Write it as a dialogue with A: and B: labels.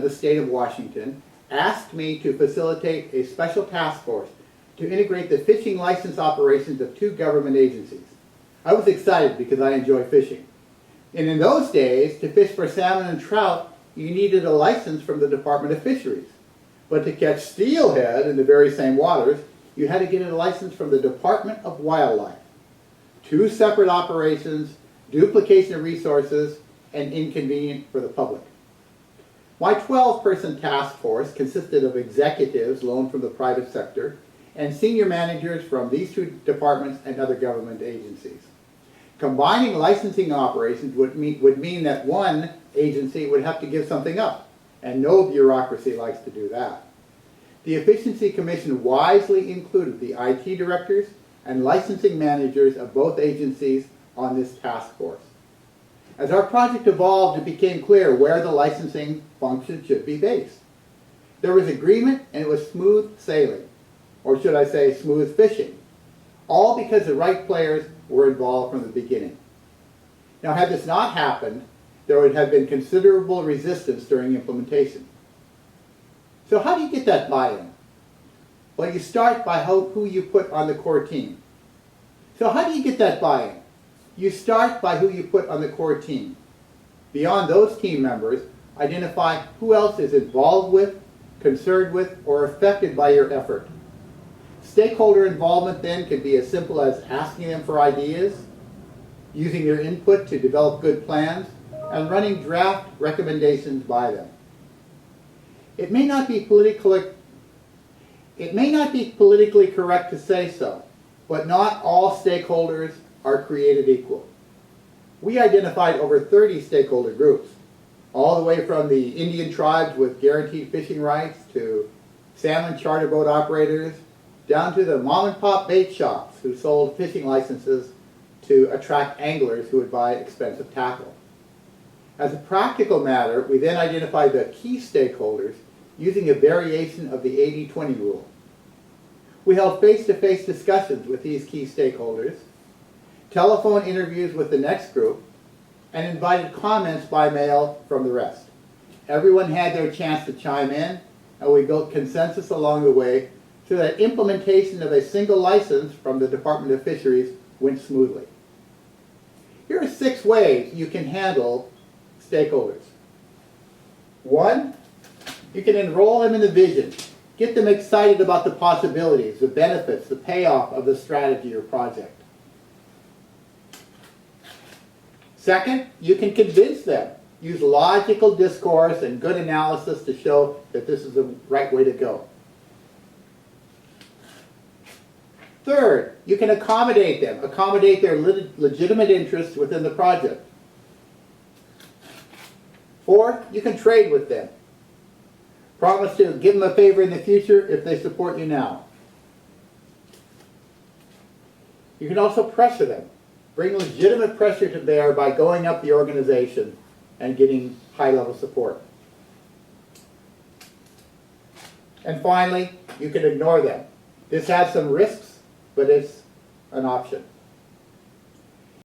A: the state of Washington asked me to facilitate a special task force to integrate the fishing license operations of 2 government agencies. I was excited because I enjoy fishing. And in those days, to fish for salmon and trout, you needed a license from the Department of Fisheries. But to catch steelhead in the very same waters, you had to get a license from the Department of Wildlife. 2 separate operations, duplication of resources, and inconvenient for the public. My 12-person task force consisted of executives loaned from the private sector and senior managers from these 2 departments and other government agencies. Combining licensing operations would mean that one agency would have to give something up, and no bureaucracy likes to do that. The Efficiency Commission wisely included the IT directors and licensing managers of both agencies on this task force. As our project evolved, it became clear where the licensing function should be based. There was agreement, and it was smooth sailing, or should I say smooth fishing, all because the right players were involved from the beginning. Now, had this not happened, there would have been considerable resistance during implementation. So how do you get that buy-in? Well, you start by who you put on the core team. So how do you get that buy-in? You start by who you put on the core team. Beyond those team members, identify who else is involved with, concerned with, or affected by your effort. Stakeholder involvement then could be as simple as asking them for ideas, using their input to develop good plans, and running draft recommendations by them. It may not be politically correct to say so, but not all stakeholders are created equal. We identified over 30 stakeholder groups, all the way from the Indian tribes with guaranteed fishing rights to salmon charter boat operators, down to the mom-and-pop bait shops who sold fishing licenses to attract anglers who would buy expensive tackle. As a practical matter, we then identified the key stakeholders using a variation of the 80-20 rule. We held face-to-face discussions with these key stakeholders, telephone interviews with the next group, and invited comments by mail from the rest. Everyone had their chance to chime in, and we built consensus along the way so that implementation of a single license from the Department of Fisheries went smoothly. Here are 6 ways you can handle stakeholders. 1, you can enroll them in the vision. Get them excited about the possibilities, the benefits, the payoff of the strategy or project. 2nd, you can convince them. Use logical discourse and good analysis to show that this is the right way to go. 3rd, you can accommodate them, accommodate their legitimate interests within the project. 4th, you can trade with them. Promise to give them a favor in the future if they support you now. You can also pressure them. Bring legitimate pressure to bear by going up the organization and getting high-level support. And finally, you can ignore them. This has some risks, but it's an option.